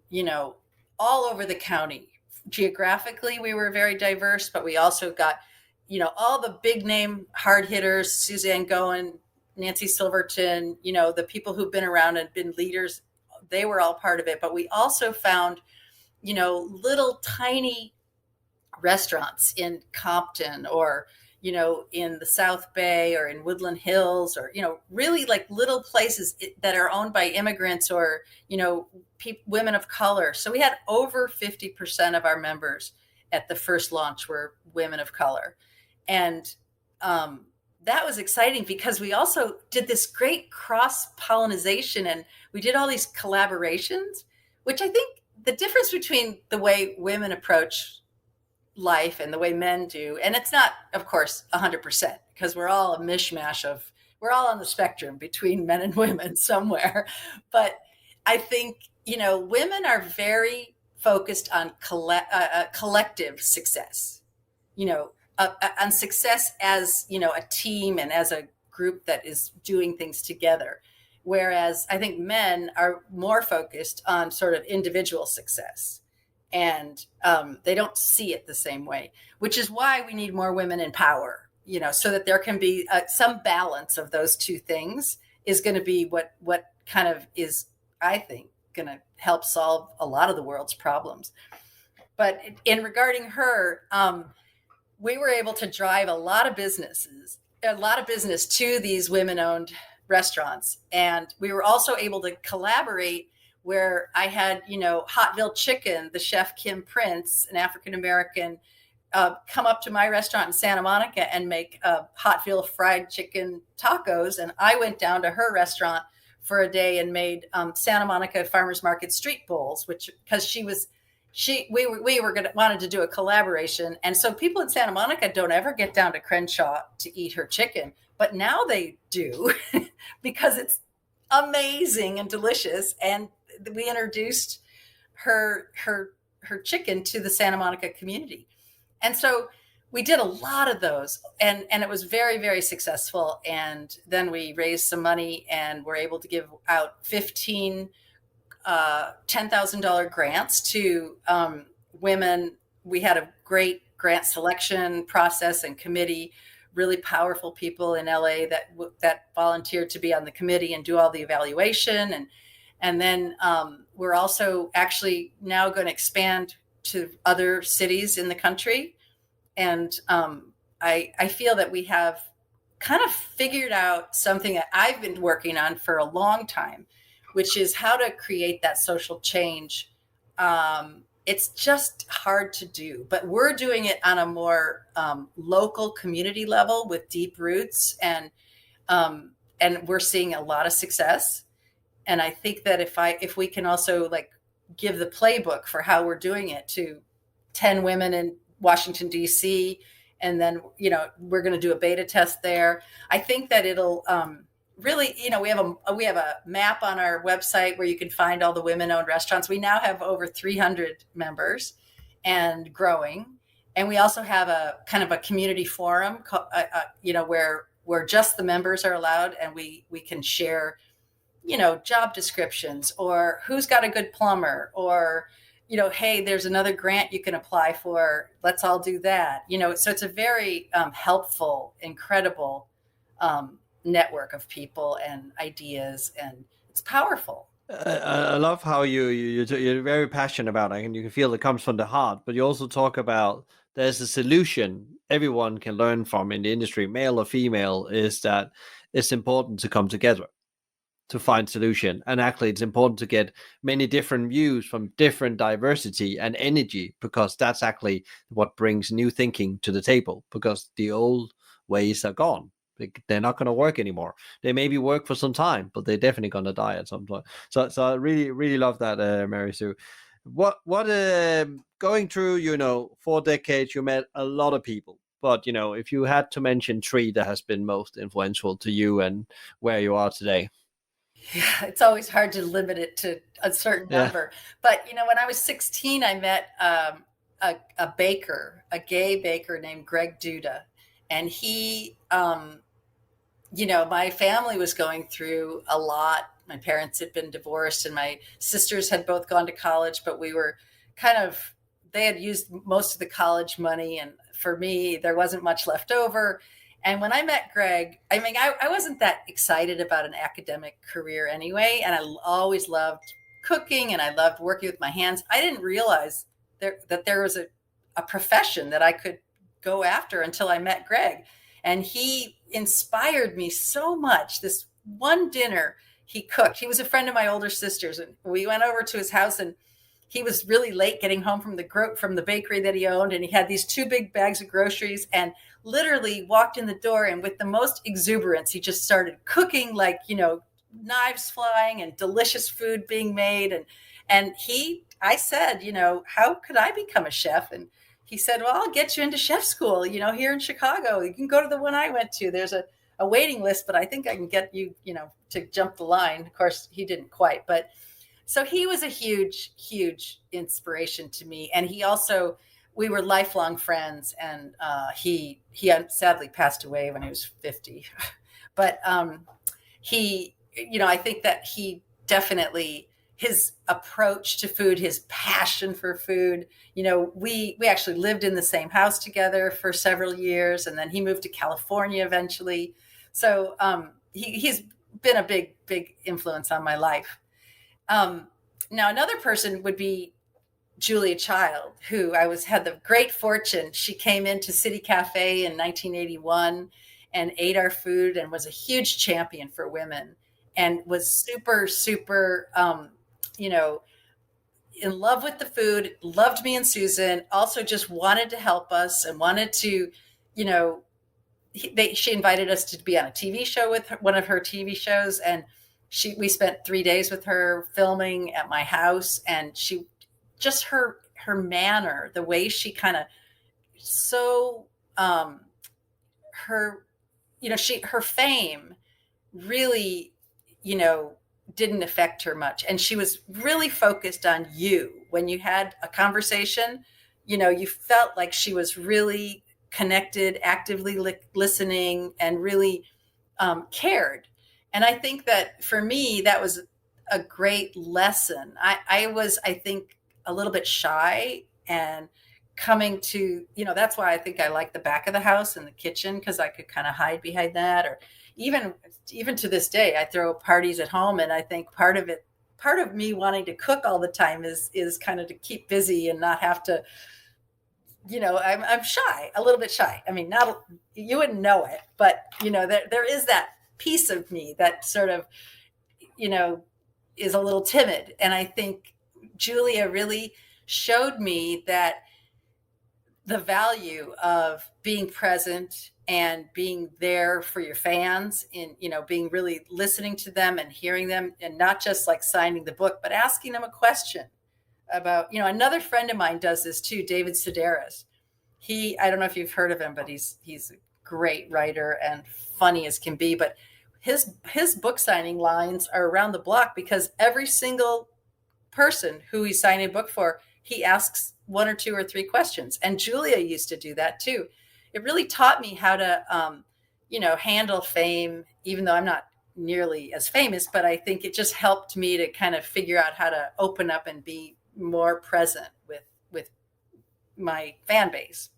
all over the county. Geographically, we were very diverse, but we also got, all the big name hard hitters, Suzanne Goen, Nancy Silverton, the people who've been around and been leaders, they were all part of it. But we also found, little tiny restaurants in Compton or, in the South Bay or in Woodland Hills or, really like little places that are owned by immigrants or, women of color. So we had over 50% of our members at the first launch were women of color. And that was exciting because we also did this great cross-pollination, and we did all these collaborations, which I think the difference between the way women approach life and the way men do, and it's not, of course, 100%, because we're all a mishmash we're all on the spectrum between men and women somewhere. But I think, women are very focused on collective success, on success as, a team and as a group that is doing things together. Whereas I think men are more focused on sort of individual success, and they don't see it the same way, which is why we need more women in power, so that there can be some balance of those two things is going to be what kind of is, I think, going to help solve a lot of the world's problems. But in Regarding Her, we were able to drive a lot of business to these women-owned restaurants. And we were also able to collaborate where I had, Hotville Chicken, the chef Kim Prince, an African-American, come up to my restaurant in Santa Monica and make Hotville fried chicken tacos. And I went down to her restaurant for a day and made Santa Monica Farmers Market street bowls, because we wanted to do a collaboration. And so people in Santa Monica don't ever get down to Crenshaw to eat her chicken, but now they do because it's amazing and delicious. And we introduced her chicken to the Santa Monica community. And so we did a lot of those, and it was very, very successful. And then we raised some money and were able to give out 15 $10,000 grants to women. We had a great grant selection process and committee, really powerful people in LA that volunteered to be on the committee and do all the evaluation. And then we're also actually now going to expand to other cities in the country. And I feel that we have kind of figured out something that I've been working on for a long time, which is how to create that social change. It's just hard to do, but we're doing it on a more local community level with deep roots, and we're seeing a lot of success. And I think that if we can also like give the playbook for how we're doing it to 10 women in Washington, D.C., and then, we're going to do a beta test there. I think that it'll really, we have a map on our website where you can find all the women-owned restaurants. We now have over 300 members and growing. And we also have a kind of a community forum, where just the members are allowed, and we can share, job descriptions, or who's got a good plumber, or, hey, there's another grant you can apply for. Let's all do that. So it's a very helpful, incredible network of people and ideas, and it's powerful. I love how you're very passionate about it, and you can feel it comes from the heart. But you also talk about there's a solution everyone can learn from in the industry, male or female, is that it's important to come together to find solution. And actually, it's important to get many different views from different diversity and energy, because that's actually what brings new thinking to the table, because the old ways are gone. They're not going to work anymore. They maybe work for some time, but they're definitely going to die at some point. So I really, really love that, Mary Sue. What going through, 4 decades, you met a lot of people. But, if you had to mention 3 that has been most influential to you and where you are today. Yeah, it's always hard to limit it to a certain number. But, when I was 16, I met a baker, a gay baker named Greg Duda. And he, my family was going through a lot. My parents had been divorced, and my sisters had both gone to college, but we were they had used most of the college money. And for me, there wasn't much left over. And when I met Greg, I wasn't that excited about an academic career anyway. And I always loved cooking, and I loved working with my hands. I didn't realize that there was a profession that I could go after until I met Greg. And he inspired me so much. This one dinner he cooked, he was a friend of my older sister's, and we went over to his house, and he was really late getting home from the bakery that he owned. And he had these 2 big bags of groceries, and literally walked in the door, and with the most exuberance, he just started cooking, like, knives flying and delicious food being made. And I said, how could I become a chef? And he said, well, I'll get you into chef school, here in Chicago. You can go to the one I went to. There's a waiting list, but I think I can get you, to jump the line. Of course, he didn't quite, but so he was a huge, huge inspiration to me. And we were lifelong friends, and he sadly passed away when he was 50. But I think that he definitely, his approach to food, his passion for food, we actually lived in the same house together for several years, and then he moved to California eventually. So he's been a big, big influence on my life. Now, another person would be Julia Child, who had the great fortune. She came into City Cafe in 1981 and ate our food, and was a huge champion for women, and was super, super, in love with the food, loved me and Susan, also just wanted to help us, and wanted to, she invited us to be on a TV show with her, one of her TV shows. And we spent 3 days with her filming at my house, and just her manner, the way she her fame really, didn't affect her much. And she was really focused on you. When you had a conversation, you felt like she was really connected, actively listening, and really cared. And I think that for me, that was a great lesson. I was, I think, a little bit shy, and coming to, that's why I think I like the back of the house and the kitchen, because I could kind of hide behind that. Or even to this day, I throw parties at home, and I think part of me wanting to cook all the time is kind of to keep busy and not have to, I'm shy, a little bit shy. I mean, not, you wouldn't know it, but there is that piece of me that sort of, is a little timid. And I think Julia really showed me that the value of being present and being there for your fans, in, being really listening to them and hearing them, and not just like signing the book, but asking them a question about, another friend of mine does this too, David Sedaris. I don't know if you've heard of him, but he's a great writer and funny as can be. But his book signing lines are around the block, because every single person who he's signing a book for, he asks 1 or 2 or 3 questions. And Julia used to do that too. It really taught me how to, handle fame, even though I'm not nearly as famous, but I think it just helped me to kind of figure out how to open up and be more present with my fan base.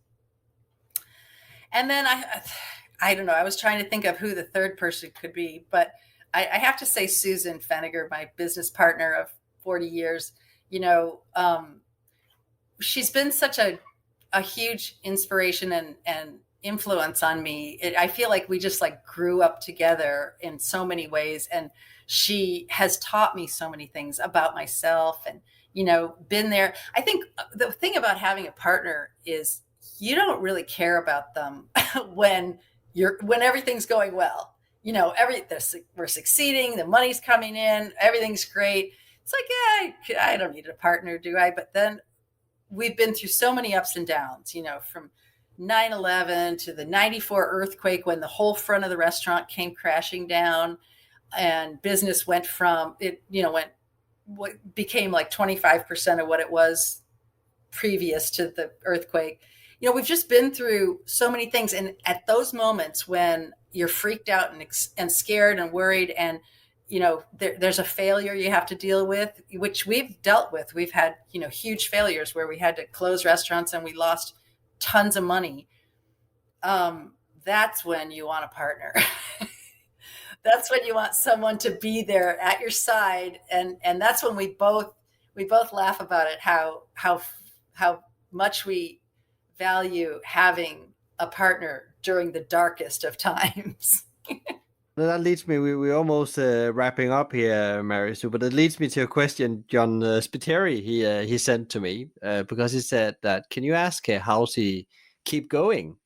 And then I don't know, I was trying to think of who the third person could be, but I have to say Susan Feniger, my business partner of 40 years, she's been such a huge inspiration and influence on me. I feel like we just like grew up together in so many ways. And she has taught me so many things about myself and, been there. I think the thing about having a partner is you don't really care about them when everything's going well. We're succeeding, the money's coming in, everything's great. It's like, yeah, I don't need a partner, do I? But then we've been through so many ups and downs, from 9/11 to the 94 earthquake, when the whole front of the restaurant came crashing down and business went from what became like 25% of what it was previous to the earthquake. We've just been through so many things. And at those moments when you're freaked out and scared and worried, and, there's a failure you have to deal with, which we've dealt with. We've had, huge failures where we had to close restaurants and we lost tons of money. That's when you want a partner. That's when you want someone to be there at your side. And that's when we both laugh about it, how much we value having a partner during the darkest of times. That leads me, we're almost wrapping up here, Mary Sue, but it leads me to a question John Spiteri, he sent to me, because he said that, can you ask her how she keep going,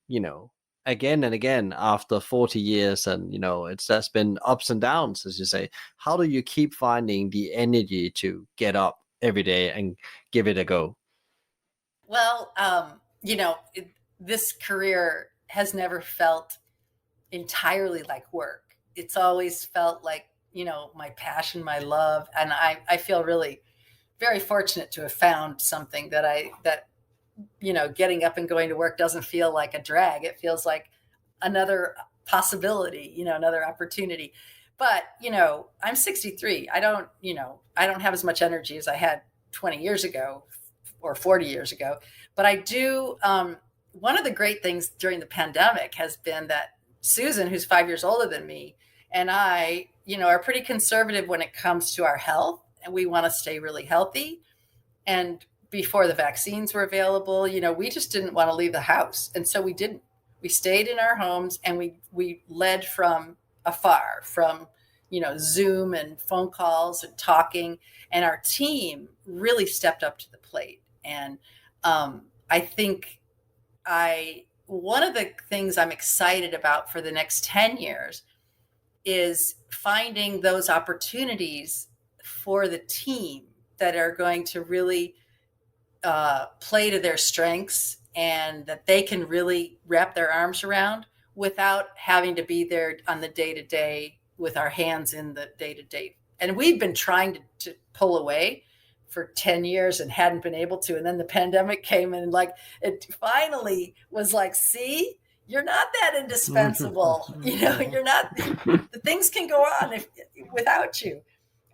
again and again after 40 years, and, it's just been ups and downs, as you say. How do you keep finding the energy to get up every day and give it a go? Well, this career has never felt entirely like work. It's always felt like, my passion, my love. And I feel really very fortunate to have found something that getting up and going to work doesn't feel like a drag. It feels like another possibility, another opportunity. But, I'm 63. I don't have as much energy as I had 20 years ago or 40 years ago. But I do, one of the great things during the pandemic has been that Susan, who's 5 years older than me, and I, are pretty conservative when it comes to our health, and we want to stay really healthy. And before the vaccines were available, we just didn't want to leave the house. And so we didn't. We stayed in our homes, and we led from afar, from, Zoom and phone calls and talking. And our team really stepped up to the plate. And I think one of the things I'm excited about for the next 10 years is finding those opportunities for the team that are going to really play to their strengths, and that they can really wrap their arms around without having to be there on the day-to-day with our hands in the day-to-day. And we've been trying to pull away for 10 years and hadn't been able to. And then the pandemic came, and it finally was like, see, you're not that indispensable. You're not, the things can go on without you.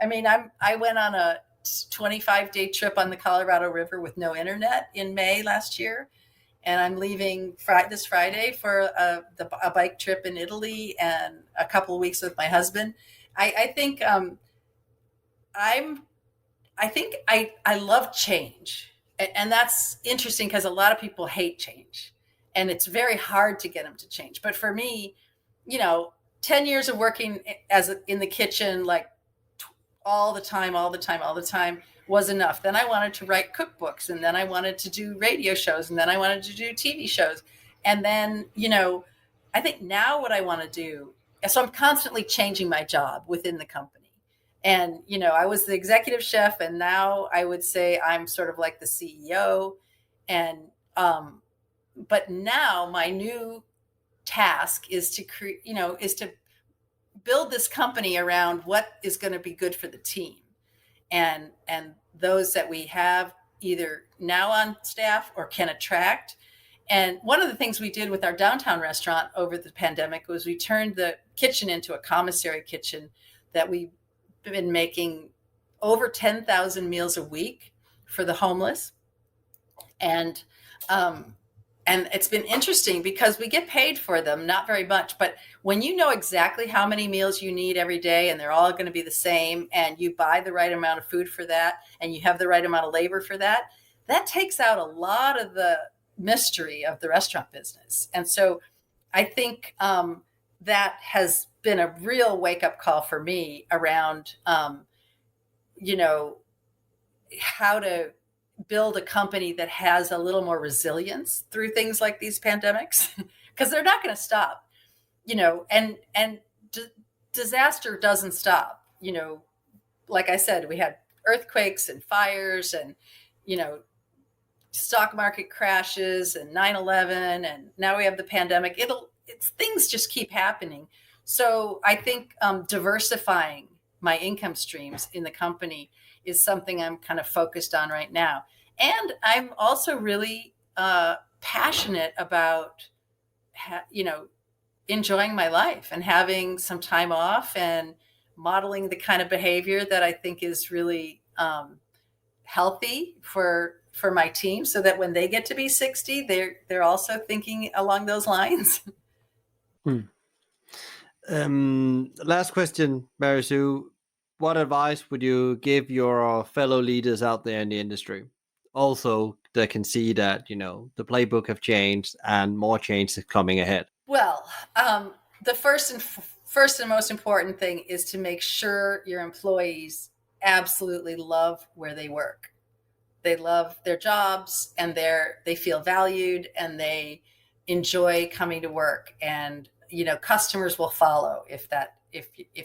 I mean, I went on a 25-day trip on the Colorado River with no internet in May last year. And I'm leaving this Friday for a bike trip in Italy and a couple of weeks with my husband. I think I love change. And that's interesting because a lot of people hate change, and it's very hard to get them to change. But for me, 10 years of working in the kitchen, like all the time was enough. Then I wanted to write cookbooks, and then I wanted to do radio shows, and then I wanted to do TV shows. And then, I think now what I want to do, so I'm constantly changing my job within the company. And, I was the executive chef, and now I would say I'm sort of like the CEO. And, but now my new task is to create, is to build this company around what is going to be good for the team and those that we have either now on staff or can attract. And one of the things we did with our downtown restaurant over the pandemic was we turned the kitchen into a commissary kitchen that we've been making over 10,000 meals a week for the homeless. And it's been interesting because we get paid for them, not very much, but when you know exactly how many meals you need every day and they're all going to be the same, and you buy the right amount of food for that, and you have the right amount of labor for that, that takes out a lot of the mystery of the restaurant business. And so I think that has been a real wake-up call for me around, how to build a company that has a little more resilience through things like these pandemics, because they're not going to stop, and disaster doesn't stop. Like I said, we had earthquakes and fires and, stock market crashes and 9/11, and now we have the pandemic. Things just keep happening. So I think diversifying my income streams in the company is something I'm kind of focused on right now. And I'm also really passionate about, enjoying my life and having some time off and modeling the kind of behavior that I think is really healthy for my team, so that when they get to be 60, they're also thinking along those lines. Last question, Mary Sue. What advice would you give your fellow leaders out there in the industry? Also, they can see that, the playbook have changed and more change is coming ahead. Well, the first and most important thing is to make sure your employees absolutely love where they work. They love their jobs, and they feel valued, and they enjoy coming to work. And, customers will follow if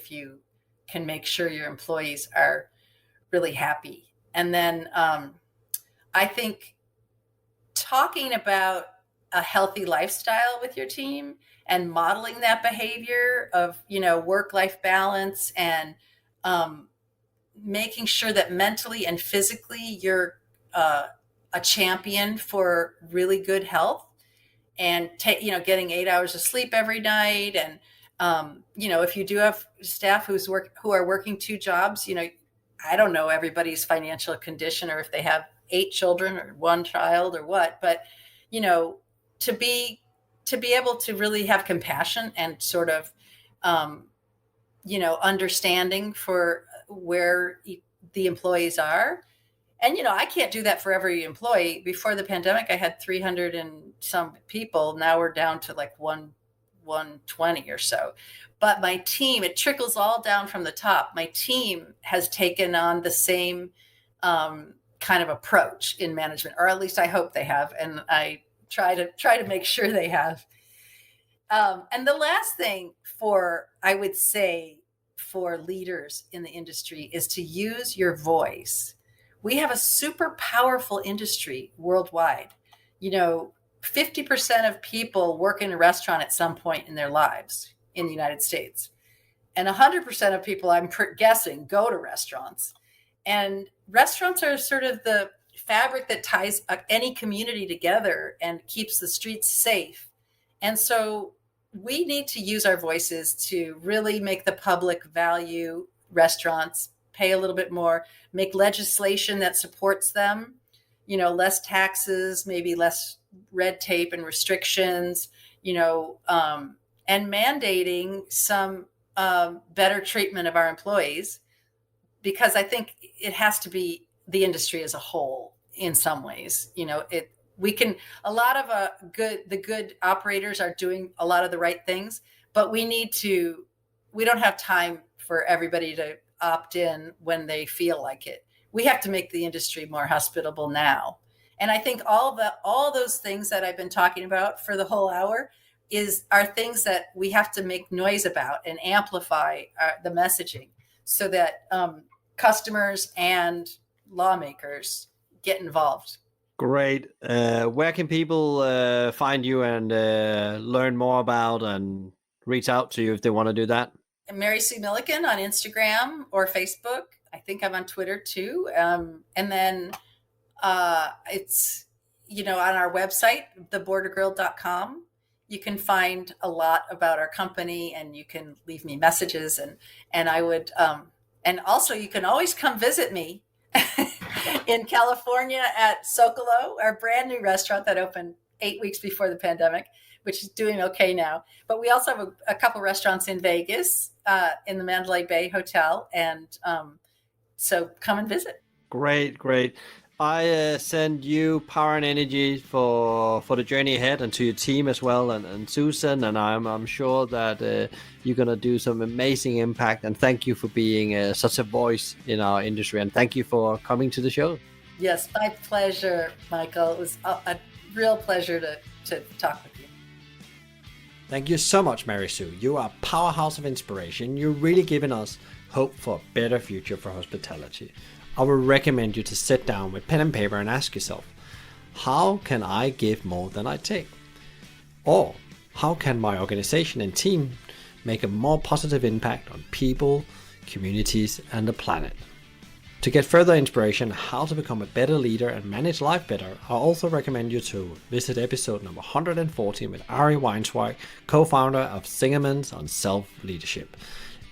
you can make sure your employees are really happy. And then I think talking about a healthy lifestyle with your team and modeling that behavior of, work-life balance, and making sure that mentally and physically you're a champion for really good health, and getting 8 hours of sleep every night. And if you do have staff who are working two jobs, I don't know everybody's financial condition, or if they have 8 children or 1 child or what, but to be able to really have compassion and sort of understanding for where the employees are. And, I can't do that for every employee. Before the pandemic, I had 300 and some people. Now we're down to like 120 or so. But my team, it trickles all down from the top. My team has taken on the same kind of approach in management, or at least I hope they have. And I try to make sure they have. And the last thing I would say for leaders in the industry is to use your voice. We have a super powerful industry worldwide. 50% of people work in a restaurant at some point in their lives in the United States. And 100% of people, I'm guessing, go to restaurants. And restaurants are sort of the fabric that ties any community together and keeps the streets safe. And so we need to use our voices to really make the public value restaurants, pay a little bit more, make legislation that supports them, less taxes, maybe less red tape and restrictions, and mandating some better treatment of our employees, because I think it has to be the industry as a whole in some ways. A lot of the good operators are doing a lot of the right things, but we don't have time for everybody to opt in when they feel like it. We have to make the industry more hospitable now. And I think all those things that I've been talking about for the whole hour are things that we have to make noise about and amplify the messaging so that customers and lawmakers get involved. Great. Where can people find you and learn more about and reach out to you if they want to do that? Mary Sue Miliken on Instagram or Facebook. I think I'm on Twitter too. And then it's, on our website, thebordergrill.com. You can find a lot about our company, and you can leave me messages, and I would, and also you can always come visit me in California at Socolo, our brand new restaurant that opened 8 weeks before the pandemic, which is doing okay now. But we also have a couple restaurants in Vegas, in the Mandalay Bay Hotel. And so come and visit. Great. I send you power and energy for the journey ahead, and to your team as well, and Susan, and I'm sure that you're gonna do some amazing impact. And thank you for being such a voice in our industry, and thank you for coming to the show. Yes, my pleasure, Michael. It was a real pleasure to talk with you. Thank you so much, Mary Sue. You are a powerhouse of inspiration. You're really giving us hope for a better future for hospitality. I would recommend you to sit down with pen and paper and ask yourself, how can I give more than I take? Or how can my organization and team make a more positive impact on people, communities, and the planet? To get further inspiration on how to become a better leader and manage life better, I also recommend you to visit episode number 114 with Ari Weinsweig, co-founder of Zingerman's on self-leadership.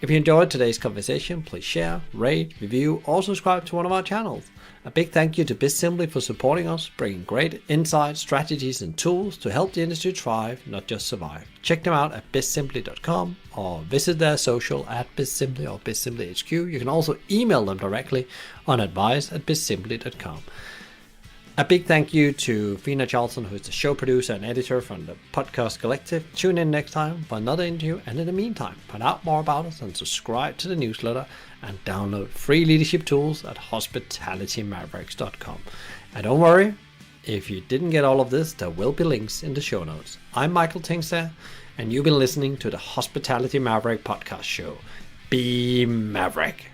If you enjoyed today's conversation, please share, rate, review, or subscribe to one of our channels. A big thank you to BizSimply for supporting us, bringing great insights, strategies, and tools to help the industry thrive, not just survive. Check them out at bizsimply.com or visit their social at BizSimply or BizSimplyHQ. You can also email them directly on advice@bizsimply.com. A big thank you to Fina Charlton, who is the show producer and editor from the Podcast Collective. Tune in next time for another interview, and in the meantime, find out more about us and subscribe to the newsletter and download free leadership tools at hospitalitymavericks.com. And don't worry, if you didn't get all of this, there will be links in the show notes. I'm Michael Tingster, and you've been listening to the Hospitality Maverick podcast show. Be Maverick.